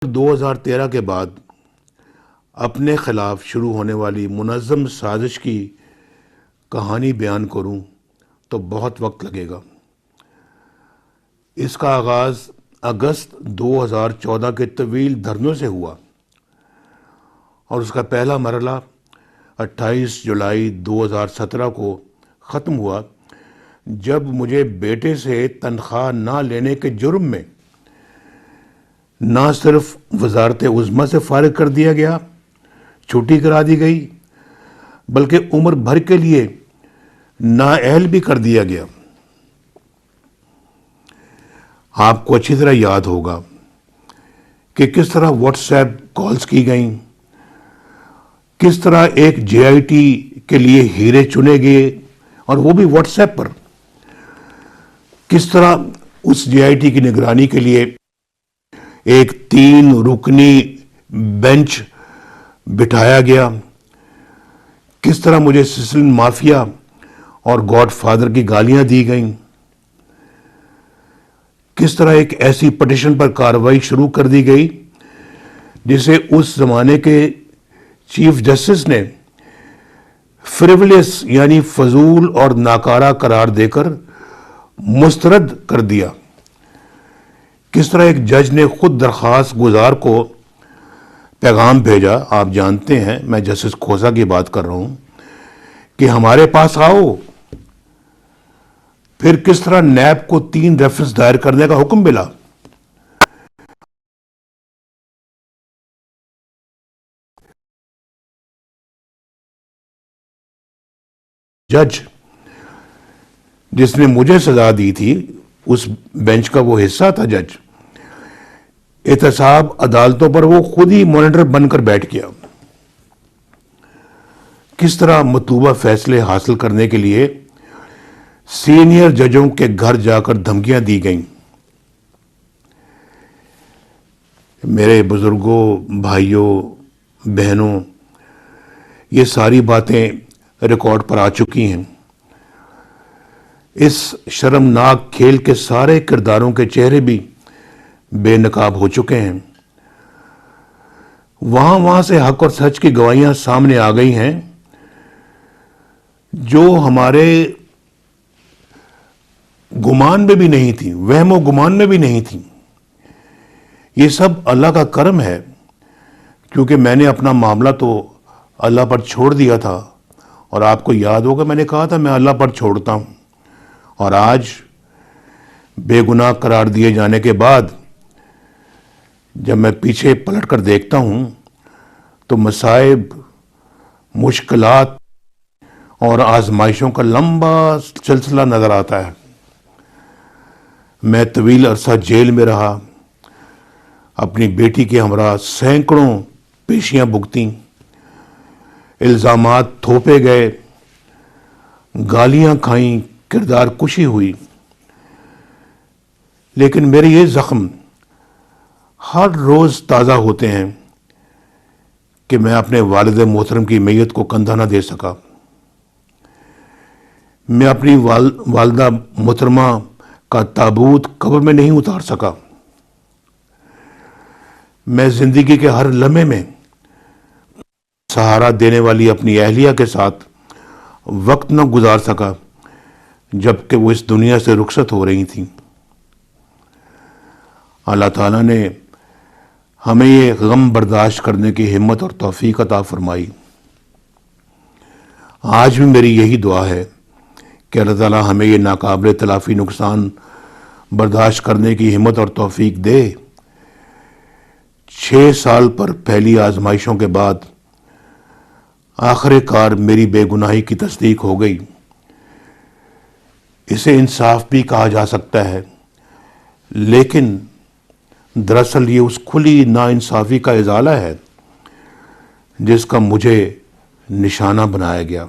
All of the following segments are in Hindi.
2013 के बाद अपने खिलाफ शुरू होने वाली मुनज़्ज़म साजिश की कहानी बयान करूं तो बहुत वक्त लगेगा। इसका आगाज़ अगस्त 2014 के तवील धरनों से हुआ और उसका पहला मरहला 28 जुलाई 2017 को ख़त्म हुआ, जब मुझे बेटे से तनख्वाह ना लेने के जुर्म में ना सिर्फ वजारत उज़्मा से फारिग कर दिया गया, छुट्टी करा दी गई, बल्कि उम्र भर के लिए नाअहल भी कर दिया गया। आपको अच्छी तरह याद होगा कि किस तरह व्हाट्सएप कॉल्स की गईं, किस तरह एक जेआईटी के लिए हीरे चुने गए और वो भी व्हाट्सएप पर, किस तरह उस जेआईटी की निगरानी के लिए एक 3 रुकनी बेंच बिठाया गया, किस तरह मुझे सिसिलियन माफिया और गॉडफादर की गालियां दी गईं, किस तरह एक ऐसी पटिशन पर कार्रवाई शुरू कर दी गई जिसे उस जमाने के चीफ जस्टिस ने फ्रिवलियस यानी फजूल और नाकारा करार देकर मुस्तरद कर दिया। किस तरह एक जज ने खुद दरख्वास्त गुजार को पैगाम भेजा, आप जानते हैं मैं जस्टिस खोसा की बात कर रहा हूं, कि हमारे पास आओ। फिर किस तरह नैब को 3 रेफरेंस दायर करने का हुक्म मिला। जज जिसने मुझे सजा दी थी, उस बेंच का वो हिस्सा था जज, एहतसाब अदालतों पर वो खुद ही मॉनिटर बनकर बैठ गया। किस तरह मतलूबा फैसले हासिल करने के लिए सीनियर जजों के घर जाकर धमकियां दी गईं। मेरे बुजुर्गों, भाइयों, बहनों, ये सारी बातें रिकॉर्ड पर आ चुकी हैं। इस शर्मनाक खेल के सारे किरदारों के चेहरे भी बेनकाब हो चुके हैं। वहां से हक और सच की गवाहियां सामने आ गई हैं, जो हमारे गुमान में भी नहीं थी, वहमो गुमान में भी नहीं थी। ये सब अल्लाह का करम है, क्योंकि मैंने अपना मामला तो अल्लाह पर छोड़ दिया था, और आपको याद होगा मैंने कहा था मैं अल्लाह पर छोड़ता हूं। और आज बेगुनाह करार दिए जाने के बाद जब मैं पीछे पलट कर देखता हूं तो मसाइब, मुश्किलात और आजमाइशों का लंबा सिलसिला नजर आता है। मैं तवील अरसा जेल में रहा, अपनी बेटी के हमरा सैकड़ों पेशियां भुगती, इल्जामात थोपे गए, गालियां खाई, किरदार कुशी हुई, लेकिन मेरे ये जख्म हर रोज ताज़ा होते हैं कि मैं अपने वालिद मोहतरम की मैयत को कंधा ना दे सका। मैं अपनी वालदा मोहतरमा का ताबूत कब्र में नहीं उतार सका। मैं जिंदगी के हर लम्हे में सहारा देने वाली अपनी अहलिया के साथ वक्त न गुजार सका, जबकि वो इस दुनिया से रुखसत हो रही थी। अल्लाह ताला ने हमें ये गम बर्दाश्त करने की हिम्मत और तौफीक अता फरमाई। आज भी मेरी यही दुआ है कि अल्लाह ताला हमें ये नाकाबिल तलाफी नुकसान बर्दाश्त करने की हिम्मत और तौफीक दे। 6 साल पर पहली आजमाइशों के बाद आखिरकार मेरी बेगुनाही की तस्दीक हो गई। इसे इंसाफ भी कहा जा सकता है, लेकिन दरअसल ये उस खुली नाइंसाफ़ी का इजाला है जिसका मुझे निशाना बनाया गया।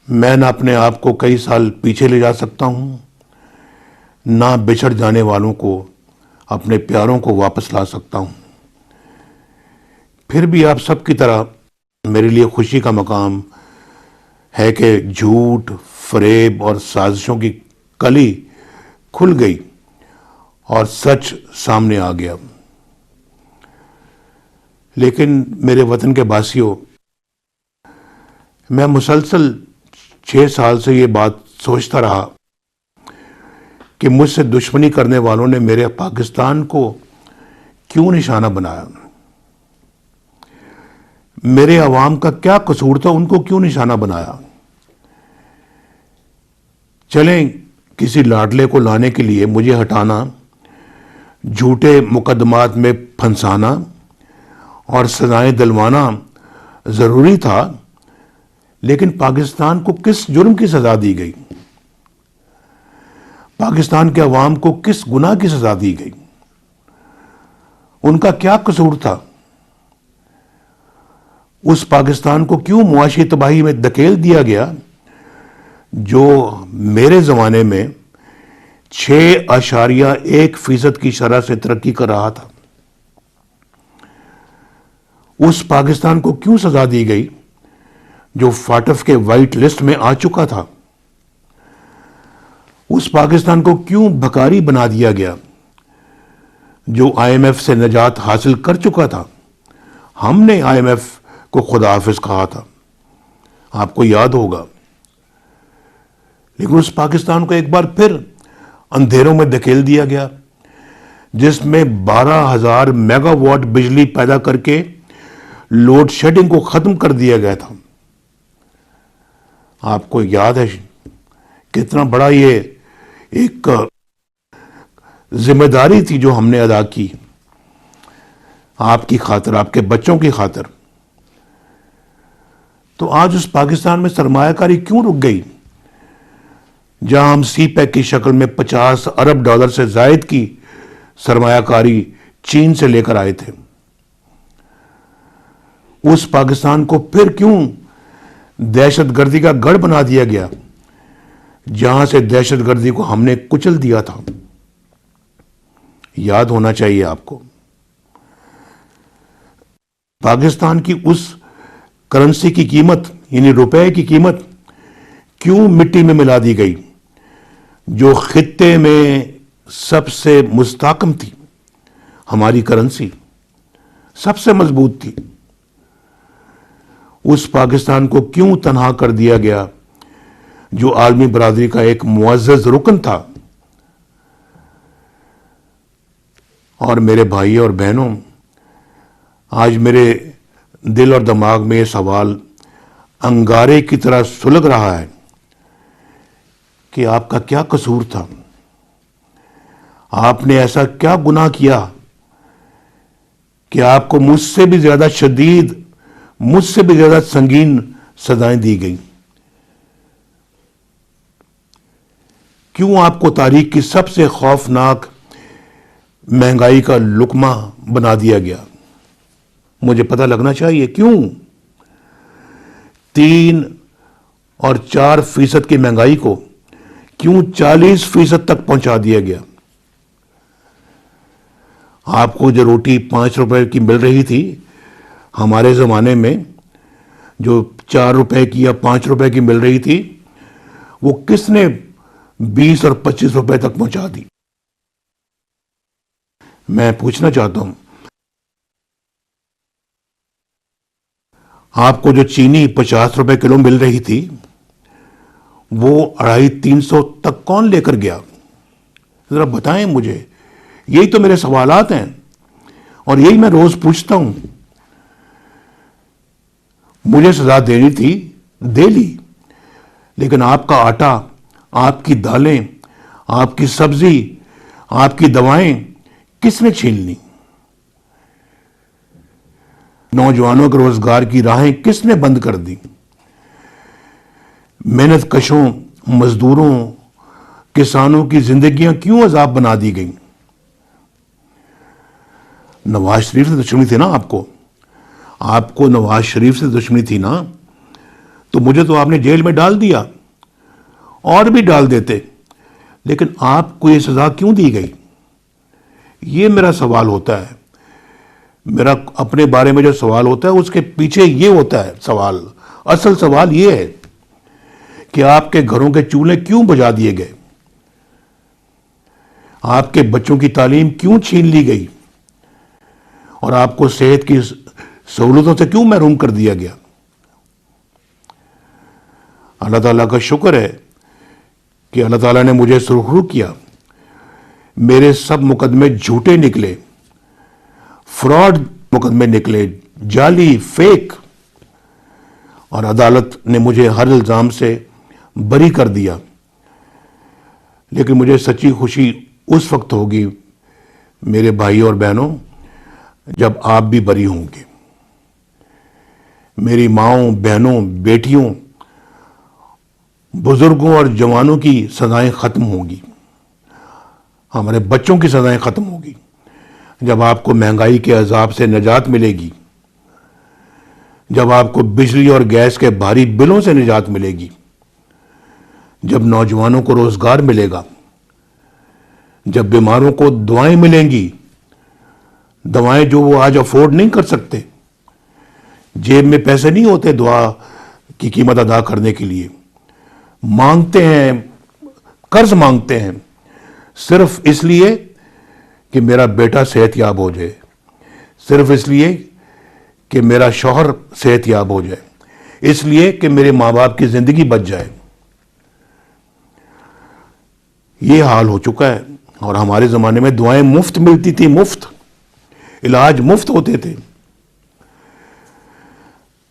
मैं ना अपने आप को कई साल पीछे ले जा सकता हूं, ना बिछड़ जाने वालों को, अपने प्यारों को वापस ला सकता हूं। फिर भी आप सबकी तरह मेरे लिए खुशी का मकाम है कि झूठ, फरेब और साजिशों की कली खुल गई और सच सामने आ गया। लेकिन मेरे वतन के वासियों, मैं मुसलसल 6 साल से ये बात सोचता रहा कि मुझसे दुश्मनी करने वालों ने मेरे पाकिस्तान को क्यों निशाना बनाया। मेरे अवाम का क्या कसूर था, उनको क्यों निशाना बनाया। चलें, किसी लाडले को लाने के लिए मुझे हटाना, झूठे मुकदमात में फंसाना और सजाएं दिलवाना जरूरी था, लेकिन पाकिस्तान को किस जुर्म की सजा दी गई, पाकिस्तान के अवाम को किस गुनाह की सजा दी गई, उनका क्या कसूर था। उस पाकिस्तान को क्यों मुआशी तबाही में धकेल दिया गया जो मेरे जमाने में 6.1% की शरह से तरक्की कर रहा था। उस पाकिस्तान को क्यों सजा दी गई जो फाटफ के वाइट लिस्ट में आ चुका था। उस पाकिस्तान को क्यों भकारी बना दिया गया जो IMF से निजात हासिल कर चुका था। हमने IMF को खुदा हाफिज कहा था, आपको याद होगा। लेकिन उस पाकिस्तान को एक बार फिर अंधेरों में धकेल दिया गया, जिसमें 12,000 मेगावाट बिजली पैदा करके लोड शेडिंग को खत्म कर दिया गया था। आपको याद है कितना बड़ा ये एक जिम्मेदारी थी जो हमने अदा की आपकी खातिर, आपके बच्चों की खातिर। तो आज उस पाकिस्तान में सरमायाकारी क्यों रुक गई जहां हम CPEC की शक्ल में $50 अरब से जायद की सरमायाकारी चीन से लेकर आए थे। उस पाकिस्तान को फिर क्यों दहशतगर्दी का गढ़ बना दिया गया जहां से दहशतगर्दी को हमने कुचल दिया था। याद होना चाहिए आपको। पाकिस्तान की उस करेंसी की कीमत यानी रुपए की कीमत क्यों मिट्टी में मिला दी गई जो खित्ते में सबसे मुस्तहकम थी। हमारी करेंसी सबसे मजबूत थी। उस पाकिस्तान को क्यों तनहा कर दिया गया जो आलमी बरादरी का एक मुअज़्ज़ज़ रुकन था। और मेरे भाई और बहनों, आज मेरे दिल और दिमाग में ये सवाल अंगारे की तरह सुलग रहा है कि आपका क्या कसूर था, आपने ऐसा क्या गुनाह किया कि आपको मुझसे भी ज्यादा शदीद, मुझसे भी ज्यादा संगीन सजाएं दी गई। क्यों आपको तारीख की सबसे खौफनाक महंगाई का लुकमा बना दिया गया। मुझे पता लगना चाहिए क्यों 3 और 4% की महंगाई को क्यों 40% तक पहुंचा दिया गया। आपको जो रोटी 5 रुपए की मिल रही थी, हमारे जमाने में जो 4 रुपए की या 5 रुपए की मिल रही थी, वो किसने 20 और 25 रुपए तक पहुंचा दी। मैं पूछना चाहता हूं, आपको जो चीनी 50 रुपए किलो मिल रही थी, वो 250-300 तक कौन लेकर गया। जरा बताएं मुझे। यही तो मेरे सवालात हैं और यही मैं रोज पूछता हूं। मुझे सजा देनी थी, दे ली, लेकिन आपका आटा, आपकी दालें, आपकी सब्जी, आपकी दवाएं किसने छीन ली। नौजवानों के रोजगार की राहें किसने बंद कर दी। मेहनत कशों, मजदूरों, किसानों की जिंदगियां क्यों अजाब बना दी गई। नवाज शरीफ से दुश्मनी थी ना आपको नवाज शरीफ से दुश्मनी थी ना, तो मुझे तो आपने जेल में डाल दिया और भी डाल देते, लेकिन आपको ये सजा क्यों दी गई। ये मेरा सवाल होता है। मेरा अपने बारे में जो सवाल होता है उसके पीछे ये होता है सवाल। असल सवाल ये है कि आपके घरों के चूल्हे क्यों बुझा दिए गए। आपके बच्चों की तालीम क्यों छीन ली गई और आपको सेहत की सहूलतों से क्यों महरूम कर दिया गया? अल्लाह ताला का शुक्र है कि अल्लाह ताला ने मुझे सुरखरू किया। मेरे सब मुकदमे झूठे निकले, फ्रॉड मुकदमे निकले, जाली, फेक, और अदालत ने मुझे हर इल्ज़ाम से बरी कर दिया। लेकिन मुझे सच्ची खुशी उस वक्त होगी मेरे भाई और बहनों जब आप भी बरी होंगे। मेरी माँओं, बहनों, बेटियों, बुजुर्गों और जवानों की सजाएं ख़त्म होंगी, हमारे बच्चों की सजाएं ख़त्म होगी। जब आपको महंगाई के अजाब से निजात मिलेगी, जब आपको बिजली और गैस के भारी बिलों से निजात मिलेगी, जब नौजवानों को रोजगार मिलेगा, जब बीमारों को दवाएं मिलेंगी, दवाएं जो वो आज अफोर्ड नहीं कर सकते, जेब में पैसे नहीं होते दवा की कीमत अदा करने के लिए, मांगते हैं, कर्ज मांगते हैं, सिर्फ इसलिए कि मेरा बेटा सेहतयाब हो जाए, सिर्फ इसलिए कि मेरा शौहर सेहतयाब हो जाए, इसलिए कि मेरे माँ बाप की जिंदगी बच जाए। ये हाल हो चुका है। और हमारे ज़माने में दुआएं मुफ्त मिलती थी, मुफ्त इलाज मुफ्त होते थे।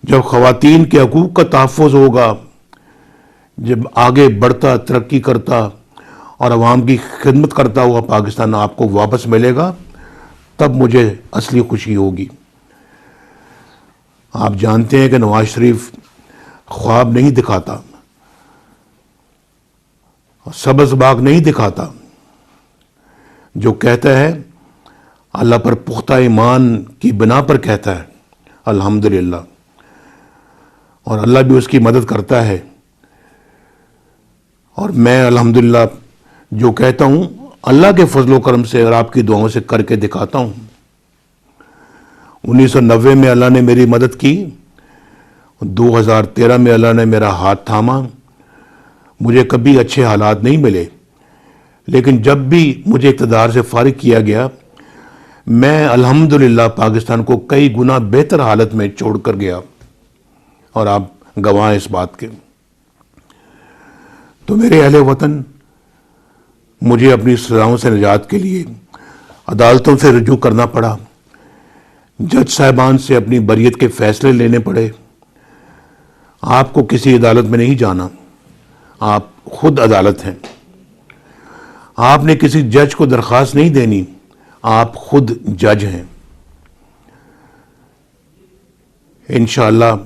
जब ख़वातीन के हकूक़ का तहफ़्फ़ुज़ होगा, जब आगे बढ़ता, तरक्की करता और अवाम की खिदमत करता हुआ पाकिस्तान आपको वापस मिलेगा, तब मुझे असली खुशी होगी। आप जानते हैं कि नवाज शरीफ ख्वाब नहीं दिखाता, सब्ज़ बाग नहीं दिखाता। जो कहता है अल्लाह पर पुख्ता ईमान की बिना पर कहता है अल्हम्दुलिल्लाह, और अल्लाह भी उसकी मदद करता है। और मैं अल्हम्दुलिल्लाह जो कहता हूँ अल्लाह के फजलो करम से और आपकी दुआओं से करके दिखाता हूँ। 1990 में अल्लाह ने मेरी मदद की, 2013 में अल्लाह ने मेरा हाथ थामा। मुझे कभी अच्छे हालात नहीं मिले, लेकिन जब भी मुझे इक़्तिदार से फारिग किया गया, मैं अल्हम्दुलिल्लाह पाकिस्तान को कई गुना बेहतर हालत में छोड़ कर गया, और आप गवाह हैं इस बात के। तो मेरे अहले वतन, मुझे अपनी सज़ाओं से निजात के लिए अदालतों से रुजू करना पड़ा, जज साहिबान से अपनी बरियत के फैसले लेने पड़े। आपको किसी अदालत में नहीं जाना, आप खुद अदालत हैं। आपने किसी जज को दरख्वास्त नहीं देनी, आप खुद जज हैं। इंशाअल्लाह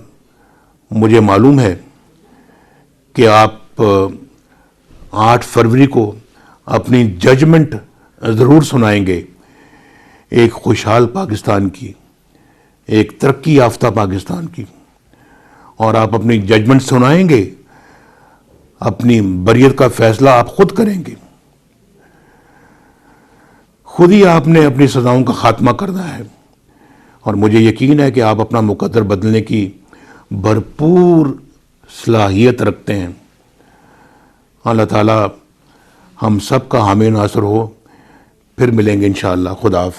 मुझे मालूम है कि आप 8 फरवरी को अपनी जजमेंट ज़रूर सुनाएंगे, एक खुशहाल पाकिस्तान की, एक तरक्की याफ्ता पाकिस्तान की, और आप अपनी जजमेंट सुनाएंगे, अपनी बरियत का फैसला आप खुद करेंगे। खुद ही आपने अपनी सज़ाओं का खात्मा करना है, और मुझे यकीन है कि आप अपना मुकद्दर बदलने की भरपूर सलाहियत रखते हैं। अल्लाह ताला हम सब का हामी नासर हो। फिर मिलेंगे इंशाअल्लाह। खुदा हाफ़िज़।